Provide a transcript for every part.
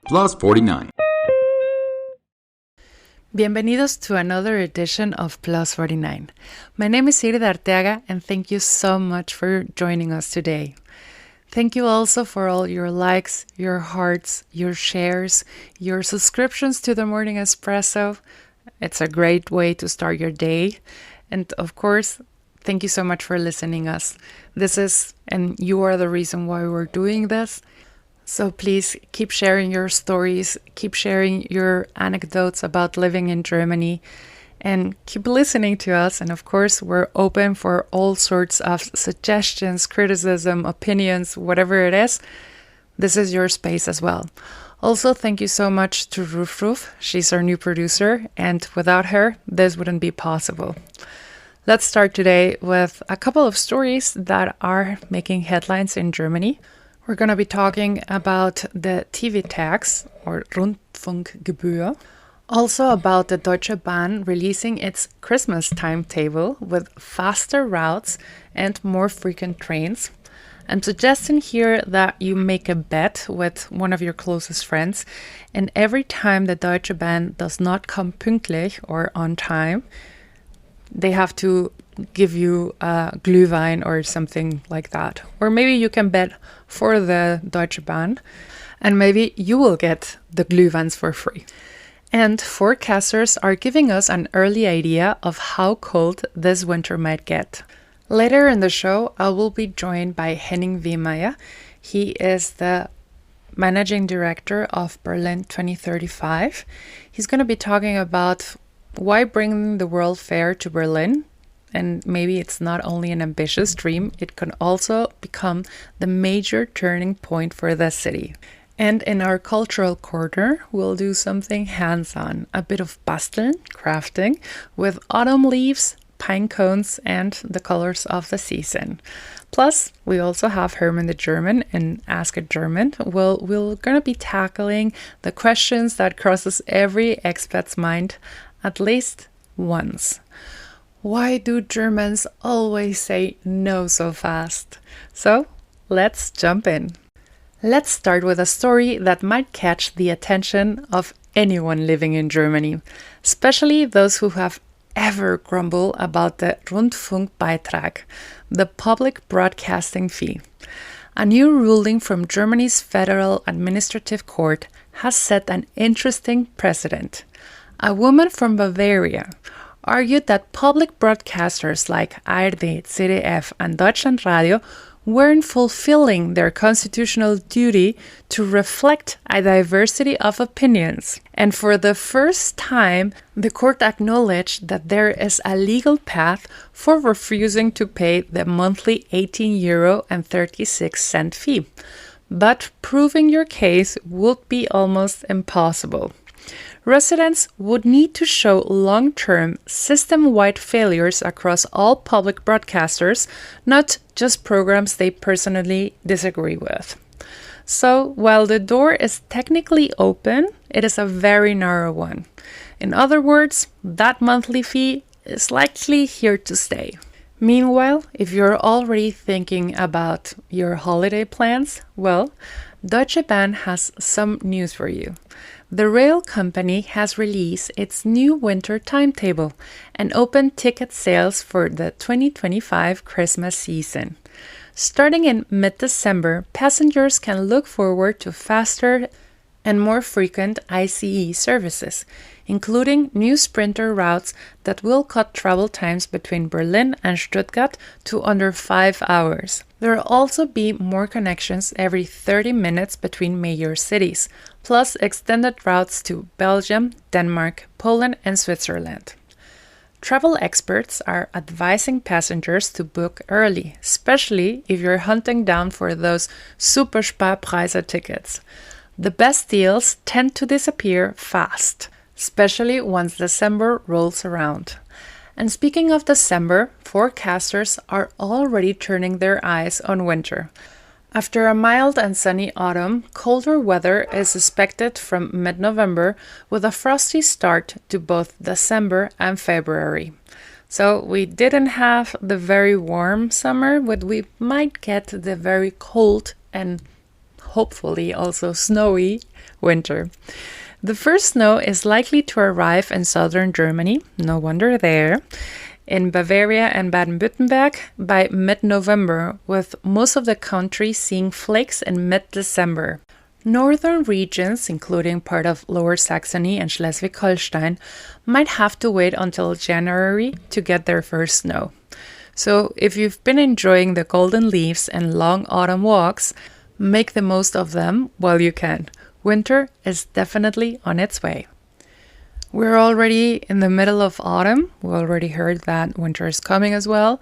Plus 49. Bienvenidos to another edition of Plus 49. My name is Irida Arteaga, and thank you so much for joining us today. Thank you also for all your likes, your hearts, your shares, your subscriptions to the Morning Espresso. It's a great way to start your day. And of course, thank you so much for listening us. And you are the reason why we're doing this. So please keep sharing your stories, keep sharing your anecdotes about living in Germany, and keep listening to us. And of course, we're open for all sorts of suggestions, criticism, opinions, whatever it is. This is your space as well. Also, thank you so much to Ruf. She's our new producer, and without her, this wouldn't be possible. Let's start today with a couple of stories that are making headlines in Germany. We're going to be talking about the TV tax, or Rundfunkgebühr. Also about the Deutsche Bahn releasing its Christmas timetable with faster routes and more frequent trains. I'm suggesting here that you make a bet with one of your closest friends, and every time the Deutsche Bahn does not come pünktlich or on time, they have to give you a Glühwein or something like that. Or maybe you can bet for the Deutsche Bahn, and maybe you will get the Glühweins for free. And forecasters are giving us an early idea of how cold this winter might get. Later in the show, I will be joined by Henning Wehmeyer. He is the managing director of Berlin 2035. He's going to be talking about why bring the World Fair to Berlin. And maybe it's not only an ambitious dream, it can also become the major turning point for the city. And in our cultural corner, we'll do something hands-on, a bit of basteln, crafting, with autumn leaves, pine cones, and the colors of the season. Plus, we also have Herman the German and Ask a German. Well, we're going to be tackling the questions that crosses every expat's mind at least once. Why do Germans always say no so fast? So, let's jump in. Let's start with a story that might catch the attention of anyone living in Germany, especially those who have ever grumbled about the Rundfunkbeitrag, the public broadcasting fee. A new ruling from Germany's Federal Administrative Court has set an interesting precedent. A woman from Bavaria argued that public broadcasters like ARD, ZDF, and Deutschlandradio weren't fulfilling their constitutional duty to reflect a diversity of opinions. And for the first time, the court acknowledged that there is a legal path for refusing to pay the monthly €18.36 fee. But proving your case would be almost impossible. Residents would need to show long-term, system-wide failures across all public broadcasters, not just programs they personally disagree with. So, while the door is technically open, it is a very narrow one. In other words, that monthly fee is likely here to stay. Meanwhile, if you're already thinking about your holiday plans, well, Deutsche Bahn has some news for you. The rail company has released its new winter timetable and opened ticket sales for the 2025 Christmas season. Starting in mid-December, passengers can look forward to faster and more frequent ICE services, including new sprinter routes that will cut travel times between Berlin and Stuttgart to under 5 hours. There will also be more connections every 30 minutes between major cities, plus extended routes to Belgium, Denmark, Poland, and Switzerland. Travel experts are advising passengers to book early, especially if you're hunting down for those Supersparpreise tickets. The best deals tend to disappear fast, especially once December rolls around. And speaking of December, forecasters are already turning their eyes on winter. After a mild and sunny autumn, colder weather is expected from mid-November with a frosty start to both December and February. So we didn't have the very warm summer, but we might get the very cold and hopefully also snowy winter. The first snow is likely to arrive in southern Germany, no wonder there, in Bavaria and Baden-Württemberg by mid-November, with most of the country seeing flakes in mid-December. Northern regions, including part of Lower Saxony and Schleswig-Holstein, might have to wait until January to get their first snow. So if you've been enjoying the golden leaves and long autumn walks, make the most of them while you can. Winter is definitely on its way. We're already in the middle of autumn. We already heard that winter is coming as well.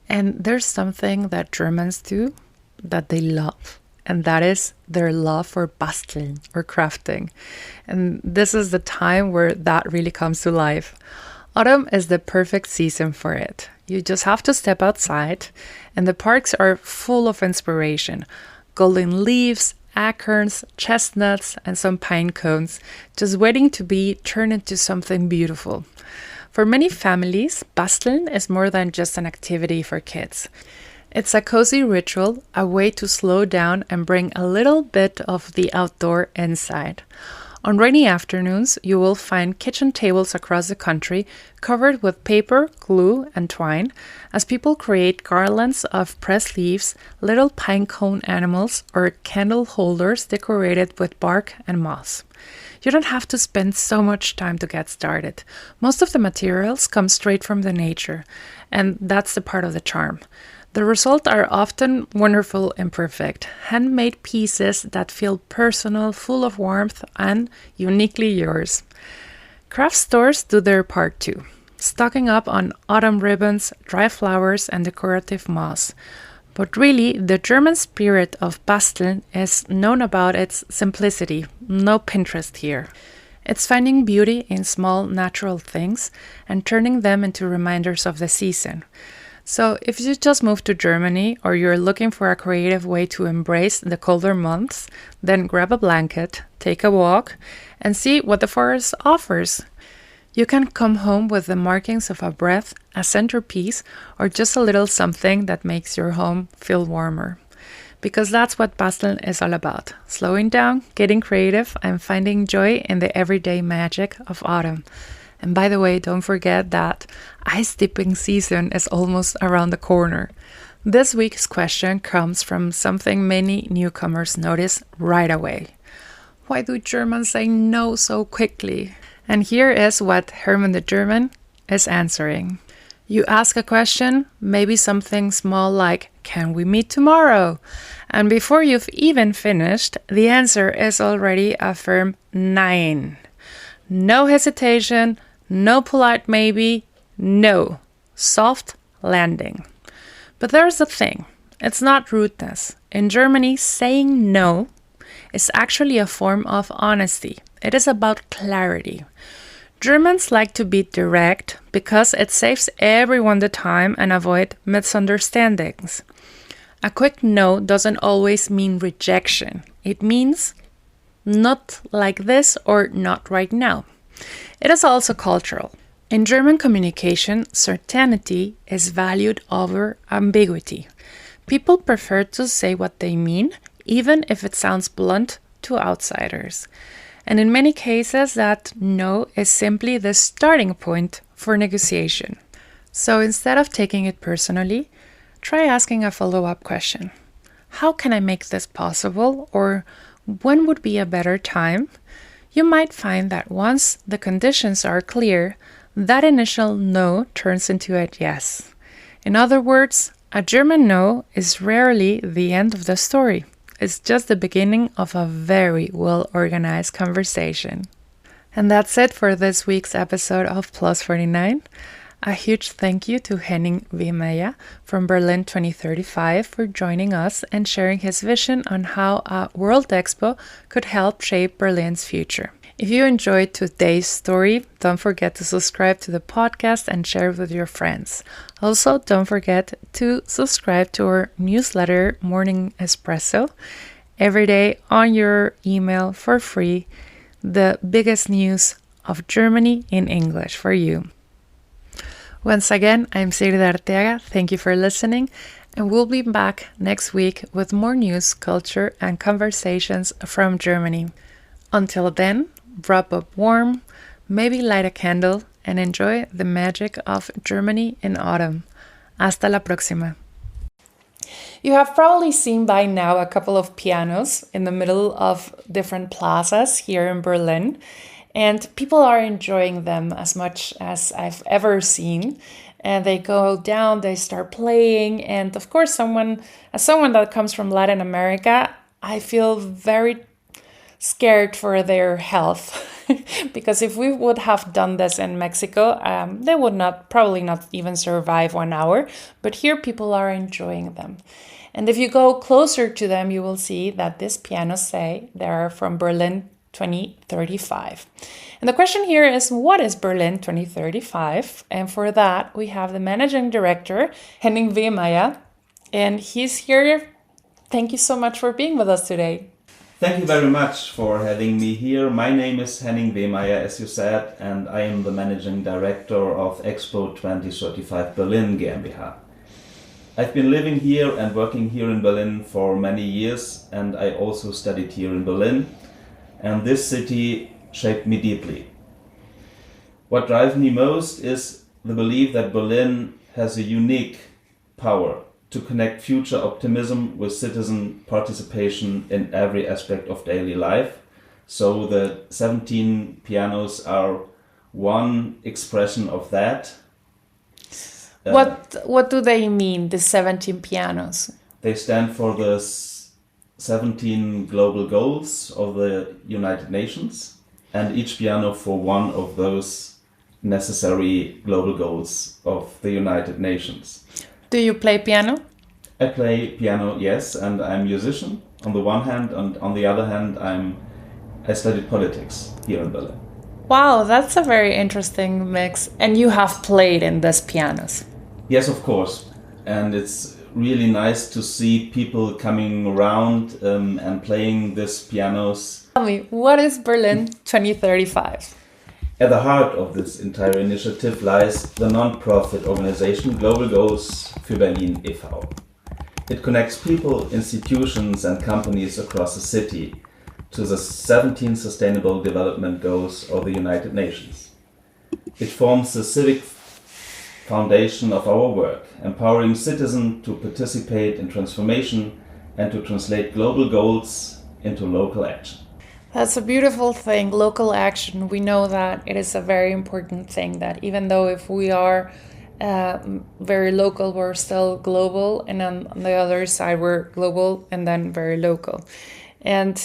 And there's something that Germans do that they love. And that is their love for basteln or crafting. And this is the time where that really comes to life. Autumn is the perfect season for it. You just have to step outside, and the parks are full of inspiration. Golden leaves, acorns, chestnuts, and some pine cones, just waiting to be turned into something beautiful. For many families, basteln is more than just an activity for kids. It's a cozy ritual, a way to slow down and bring a little bit of the outdoor inside. On rainy afternoons, you will find kitchen tables across the country covered with paper, glue, and twine as people create garlands of pressed leaves, little pine cone animals, or candle holders decorated with bark and moss. You don't have to spend so much time to get started. Most of the materials come straight from the nature, and that's the part of the charm. The results are often wonderful and perfect, handmade pieces that feel personal, full of warmth, and uniquely yours. Craft stores do their part too, stocking up on autumn ribbons, dry flowers, and decorative moss. But really, the German spirit of basteln is known about its simplicity, no Pinterest here. It's finding beauty in small natural things and turning them into reminders of the season. So if you just moved to Germany or you're looking for a creative way to embrace the colder months, then grab a blanket, take a walk, and see what the forest offers. You can come home with the markings of a breath, a centerpiece, or just a little something that makes your home feel warmer. Because that's what basteln is all about, slowing down, getting creative, and finding joy in the everyday magic of autumn. And by the way, don't forget that ice dipping season is almost around the corner. This week's question comes from something many newcomers notice right away. Why do Germans say no so quickly? And here is what Herman the German is answering. You ask a question, maybe something small like, can we meet tomorrow? And before you've even finished, the answer is already a firm nein. No hesitation, no polite maybe, no. Soft landing. But there's the thing. It's not rudeness. In Germany, saying no is actually a form of honesty. It is about clarity. Germans like to be direct because it saves everyone the time and avoid misunderstandings. A quick no doesn't always mean rejection. It means not like this or not right now. It is also cultural. In German communication, certainty is valued over ambiguity. People prefer to say what they mean, even if it sounds blunt to outsiders. And in many cases, that no is simply the starting point for negotiation. So instead of taking it personally, try asking a follow-up question. How can I make this possible? Or when would be a better time? You might find that once the conditions are clear, that initial no turns into a yes. In other words, a German no is rarely the end of the story. It's just the beginning of a very well-organized conversation. And that's it for this week's episode of Plus 49. A huge thank you to Henning Wehmeyer from Berlin 2035 for joining us and sharing his vision on how a World Expo could help shape Berlin's future. If you enjoyed today's story, don't forget to subscribe to the podcast and share it with your friends. Also, don't forget to subscribe to our newsletter, Morning Espresso, every day on your email for free, the biggest news of Germany in English for you. Once again, I'm Sigrid Arteaga. Thank you for listening, And we'll be back next week with more news, culture, and conversations from Germany. Until then, wrap up warm, maybe light a candle, and enjoy the magic of Germany in autumn. Hasta la próxima. You have probably seen by now a couple of pianos in the middle of different plazas here in Berlin, and people are enjoying them as much as I've ever seen. And they go down, they start playing, and of course, as someone that comes from Latin America, I feel very scared for their health. Because if we would have done this in Mexico, they would probably not even survive 1 hour. But here people are enjoying them. And if you go closer to them, you will see that these pianos say they're from Berlin 2035. And the question here is, what is Berlin 2035? And for that, we have the managing director, Henning Wehmeyer, and he's here. Thank you so much for being with us today. Thank you very much for having me here. My name is Henning Wehmeyer, as you said, and I am the Managing Director of Expo 2035 Berlin GmbH. I've been living here and working here in Berlin for many years, and I also studied here in Berlin, and this city shaped me deeply. What drives me most is the belief that Berlin has a unique power to connect future optimism with citizen participation in every aspect of daily life. So the 17 pianos are one expression of that. What do they mean, the 17 pianos? They stand for the 17 global goals of the United Nations, and each piano for one of those necessary global goals of the United Nations. Do you play piano? I play piano, yes, and I'm a musician on the one hand, and on the other hand, I studied politics here in Berlin. Wow, that's a very interesting mix. And you have played in these pianos? Yes, of course. And it's really nice to see people coming around and playing these pianos. Tell me, what is Berlin 2035? At the heart of this entire initiative lies the non-profit organization Global Goals für Berlin e.V. It connects people, institutions and companies across the city to the 17 Sustainable Development Goals of the United Nations. It forms the civic foundation of our work, empowering citizens to participate in transformation and to translate global goals into local action. That's a beautiful thing, local action. We know that it is a very important thing, that even though if we are very local, we're still global, and on the other side, we're global and then very local. And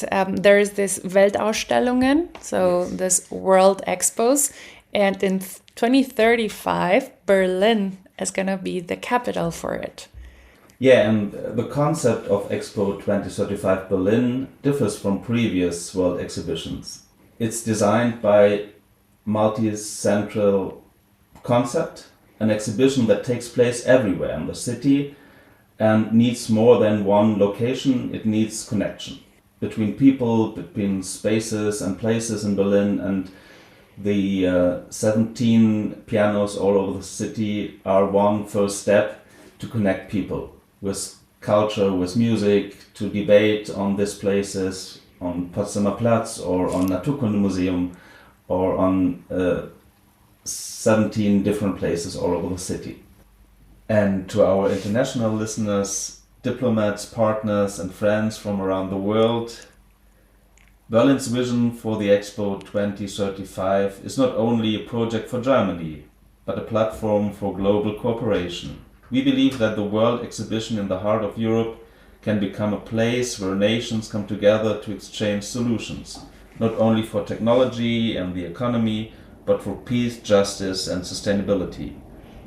there is this Weltausstellungen, so yes, this World Expos, and in 2035, Berlin is going to be the capital for it. Yeah, and the concept of Expo 2035 Berlin differs from previous world exhibitions. It's designed by multi-central concept, an exhibition that takes place everywhere in the city and needs more than one location. It needs connection between people, between spaces and places in Berlin, and the 17 pianos all over the city are one first step to connect people with culture, with music, to debate on these places, on Potsdamer Platz or on Naturkundemuseum or on 17 different places all over the city. And to our international listeners, diplomats, partners and friends from around the world, Berlin's vision for the Expo 2035 is not only a project for Germany, but a platform for global cooperation. We believe that the World Exhibition in the heart of Europe can become a place where nations come together to exchange solutions, not only for technology and the economy, but for peace, justice and sustainability.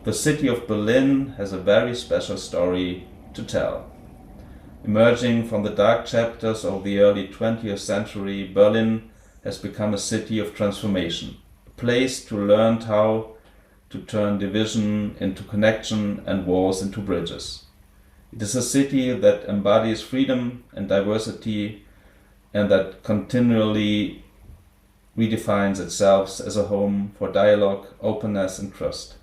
The city of Berlin has a very special story to tell. Emerging from the dark chapters of the early 20th century, Berlin has become a city of transformation, a place to learn how to turn division into connection and wars into bridges. It is a city that embodies freedom and diversity and that continually redefines itself as a home for dialogue, openness and trust.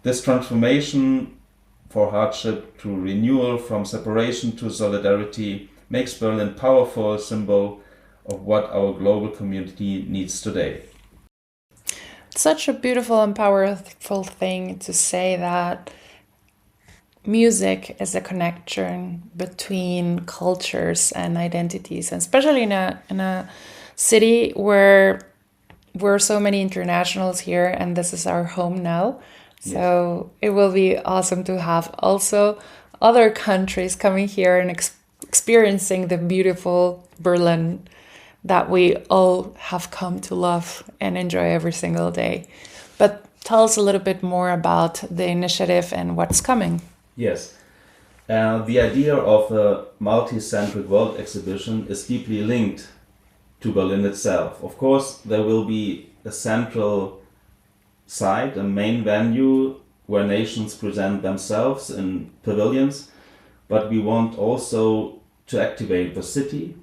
This transformation for hardship to renewal, from separation to solidarity, makes Berlin a powerful symbol of what our global community needs today. Such a beautiful and powerful thing to say that music is a connection between cultures and identities, and especially in a city where we're so many internationals here, and this is our home now. So it will be awesome to have also other countries coming here and experiencing the beautiful Berlin that we all have come to love and enjoy every single day. But tell us a little bit more about the initiative and what's coming. Yes. The idea of a multi-centric world exhibition is deeply linked to Berlin itself. Of course, there will be a central site, a main venue where nations present themselves in pavilions, but we want also to activate the city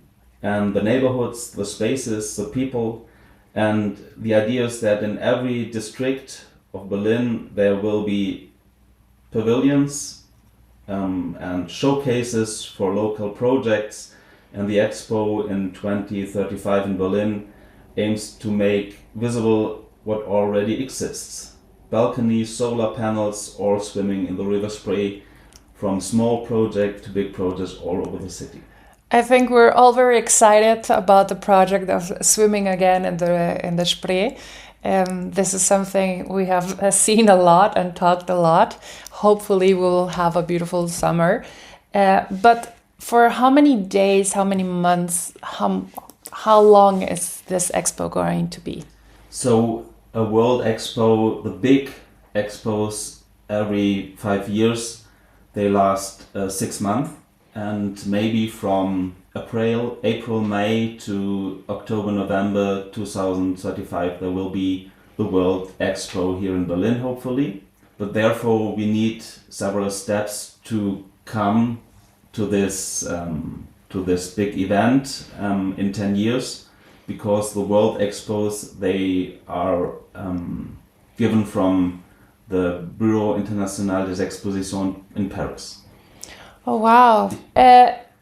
and the neighborhoods, the spaces, the people, and the idea is that in every district of Berlin there will be pavilions and showcases for local projects, and the Expo in 2035 in Berlin aims to make visible what already exists. Balconies, solar panels, or swimming in the River Spree, from small project to big projects all over the city. I think we're all very excited about the project of swimming again in the Spree. This is something we have seen a lot and talked a lot. Hopefully we will have a beautiful summer. But for how many days, how many months, how long is this expo going to be? So a World Expo, the big expos every 5 years, they last 6 months. And maybe from April, May to October, November 2035, there will be the World Expo here in Berlin, hopefully. But therefore, we need several steps to come to this big event in 10 years, because the World Expos, they are given from the Bureau International des Expositions in Paris. Oh, wow.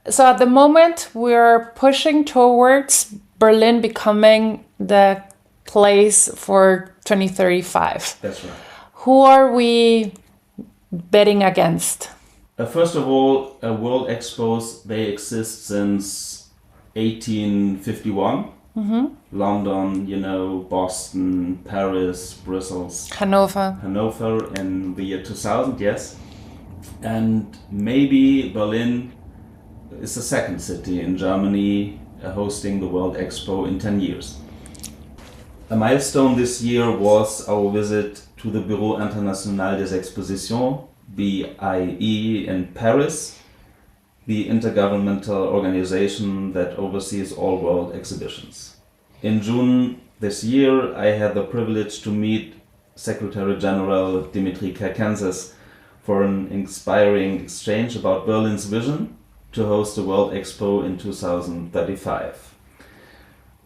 So at the moment, we're pushing towards Berlin becoming the place for 2035. That's right. Who are we betting against? First of all, World Expos, they exist since 1851. Mm-hmm. London, Boston, Paris, Brussels. Hanover in the year 2000, yes. And maybe Berlin is the second city in Germany hosting the World Expo in 10 years. A milestone this year was our visit to the Bureau International des Expositions, BIE, in Paris, the intergovernmental organization that oversees all world exhibitions. In June this year, I had the privilege to meet Secretary General Dimitri Kerkenses for an inspiring exchange about Berlin's vision to host the World Expo in 2035.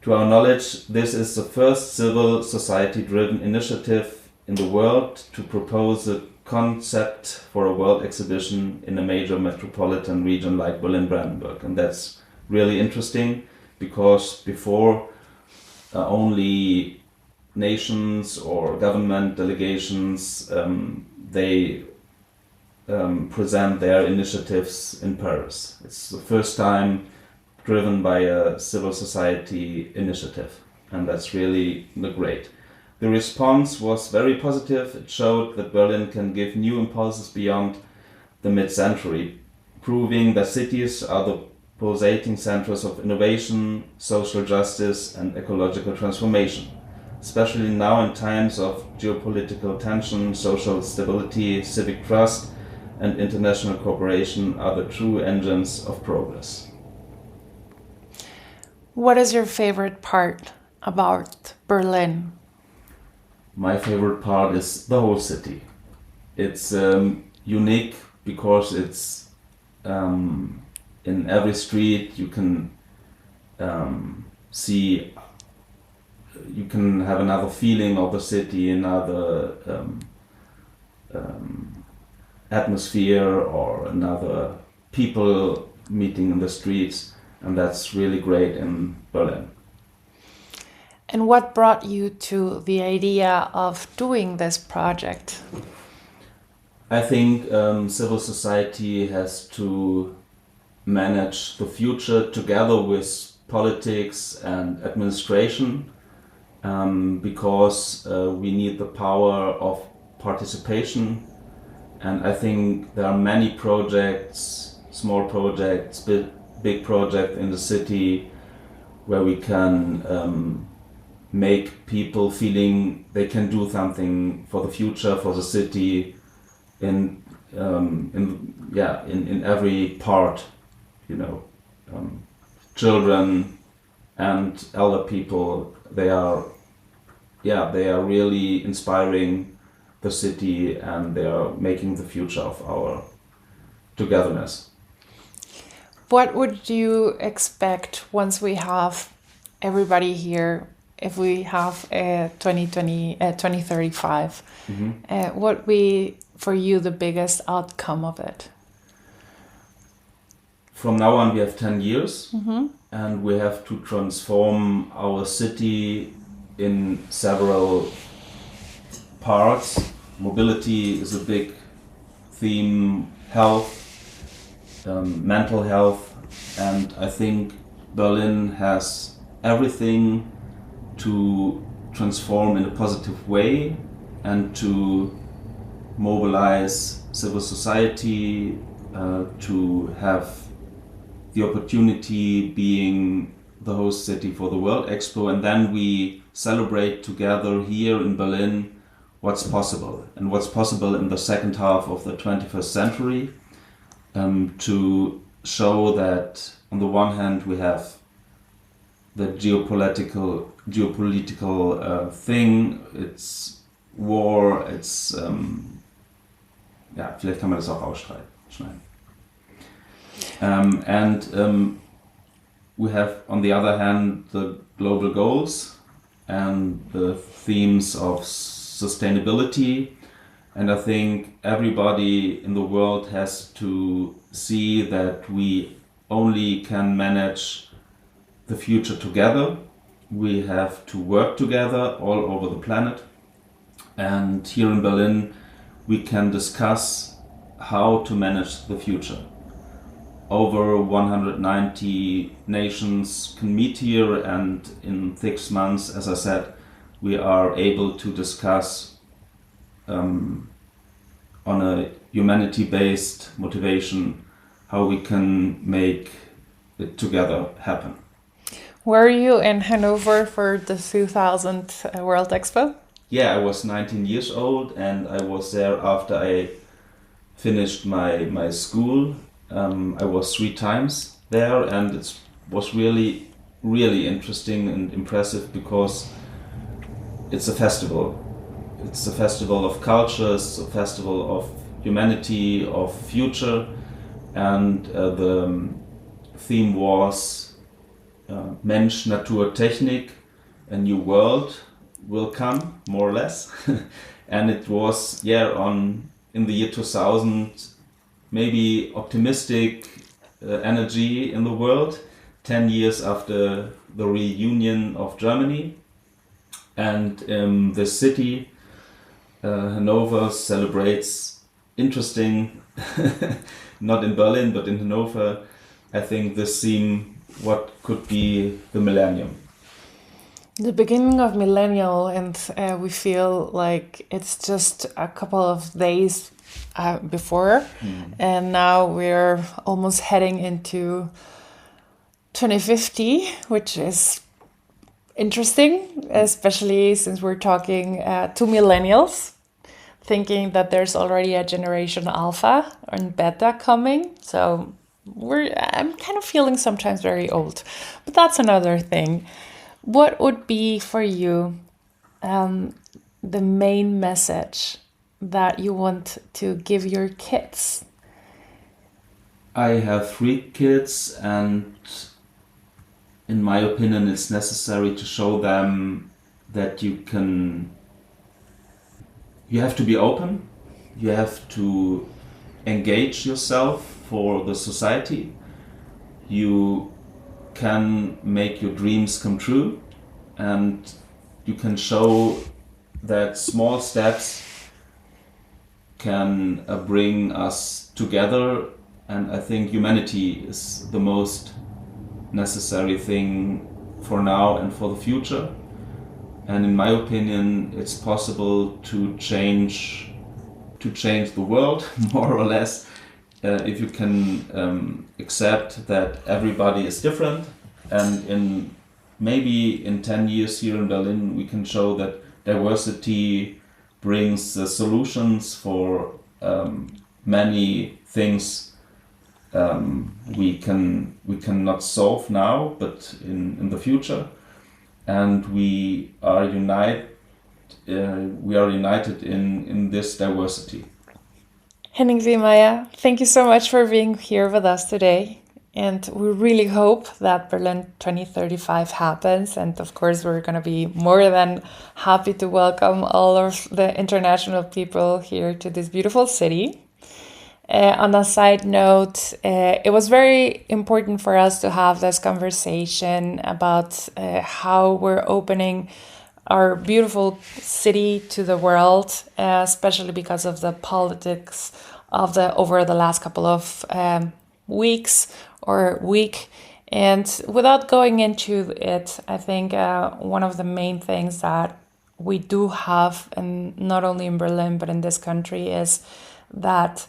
To our knowledge, this is the first civil society-driven initiative in the world to propose a concept for a world exhibition in a major metropolitan region like Berlin-Brandenburg. And that's really interesting, because before only nations or government delegations, they present their initiatives in Paris. It's the first time driven by a civil society initiative, and that's really great. The response was very positive. It showed that Berlin can give new impulses beyond the mid-century, proving that cities are the pulsating centers of innovation, social justice, and ecological transformation. Especially now in times of geopolitical tension, social stability, civic trust, and international cooperation are the true engines of progress. What is your favorite part about Berlin? My favorite part is the whole city. It's unique because it's in every street you can see, you can have another feeling of the city, another atmosphere or another people meeting in the streets, and that's really great in Berlin. And what brought you to the idea of doing this project? I think civil society has to manage the future together with politics and administration, because we need the power of participation. And I think there are many projects, small projects, big projects in the city where we can make people feeling they can do something for the future, for the city, in every part, children and elder people. They are really inspiring the city, and they are making the future of our togetherness. What would you expect once we have everybody here? If we have 2035, what would be for you the biggest outcome of it? From now on, we have 10 years, and we have to transform our city in several parts. Mobility is a big theme, health, mental health, and I think Berlin has everything to transform in a positive way and to mobilize civil society, to have the opportunity being the host city for the World Expo, and then we celebrate together here in Berlin what's possible and what's possible in the second half of the 21st century, to show that on the one hand we have the geopolitical thing, it's war, it's vielleicht kann man das auch rausschneiden. We have on the other hand the global goals and the themes of sustainability, and I think everybody in the world has to see that we only can manage the future together. We have to work together all over the planet, and here in Berlin we can discuss how to manage the future. Over 190 nations can meet here, and in 6 months, as I said, we are able to discuss on a humanity-based motivation how we can make it together happen. Were you in Hanover for the 2000 World Expo? Yeah, I was 19 years old, and I was there after I finished my school. I was 3 times there, and it was really, really interesting and impressive because it's a festival. It's a festival of cultures, a festival of humanity, of future, and the theme was Mensch, Natur, Technik, a new world will come, more or less. And it was, in the year 2000, maybe optimistic energy in the world, 10 years after the reunion of Germany. And the city, Hanover, celebrates interesting, not in Berlin, but in Hanover, I think this theme, what could be the millennium. The beginning of millennial, and we feel like it's just a couple of days before, and now we're almost heading into 2050, which is interesting, especially since we're talking to millennials, thinking that there's already a generation alpha and beta coming. So I'm kind of feeling sometimes very old, but that's another thing. What would be for you the main message that you want to give your kids? I have 3 kids, and in my opinion it's necessary to show them that you have to be open, you have to engage yourself for the society. You can make your dreams come true, and you can show that small steps can bring us together. And I think humanity is the most necessary thing for now and for the future. And in my opinion, it's possible to change the world, more or less, if you can accept that everybody is different. And maybe in 10 years here in Berlin, we can show that diversity brings solutions for many things we cannot solve now, but in the future. And we are united in this diversity. Henning Wehmeyer, thank you so much for being here with us today. And we really hope that Berlin 2035 happens. And of course, we're going to be more than happy to welcome all of the international people here to this beautiful city. On a side note, it was very important for us to have this conversation about how we're opening our beautiful city to the world, especially because of the politics of over the last couple of weeks or week. And without going into it, I think one of the main things that we do have, and not only in Berlin but in this country, is that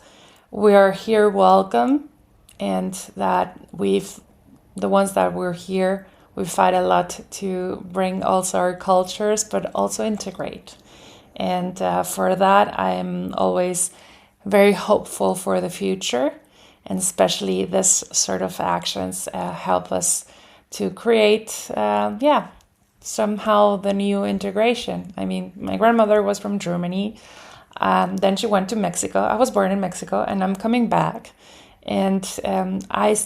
we are here welcome, and that the ones that we're here, we fight a lot to bring also our cultures, but also integrate. And for that, I'm always very hopeful for the future, and especially this sort of actions help us to create, somehow the new integration. I mean, my grandmother was from Germany. Then she went to Mexico. I was born in Mexico, and I'm coming back. And my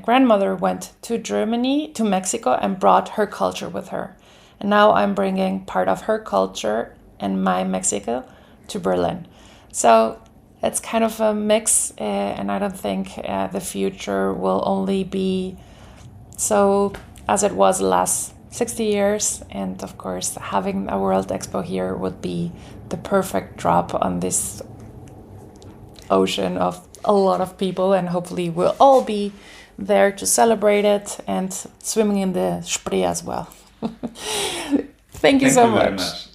grandmother went to Germany, to Mexico, and brought her culture with her. And now I'm bringing part of her culture and my Mexico to Berlin. So it's kind of a mix, and I don't think the future will only be so as it was the last 60 years. And of course, having a World Expo here would be the perfect drop on this ocean of a lot of people, and hopefully we'll all be there to celebrate it and swimming in the Spree as well. Thank you so much.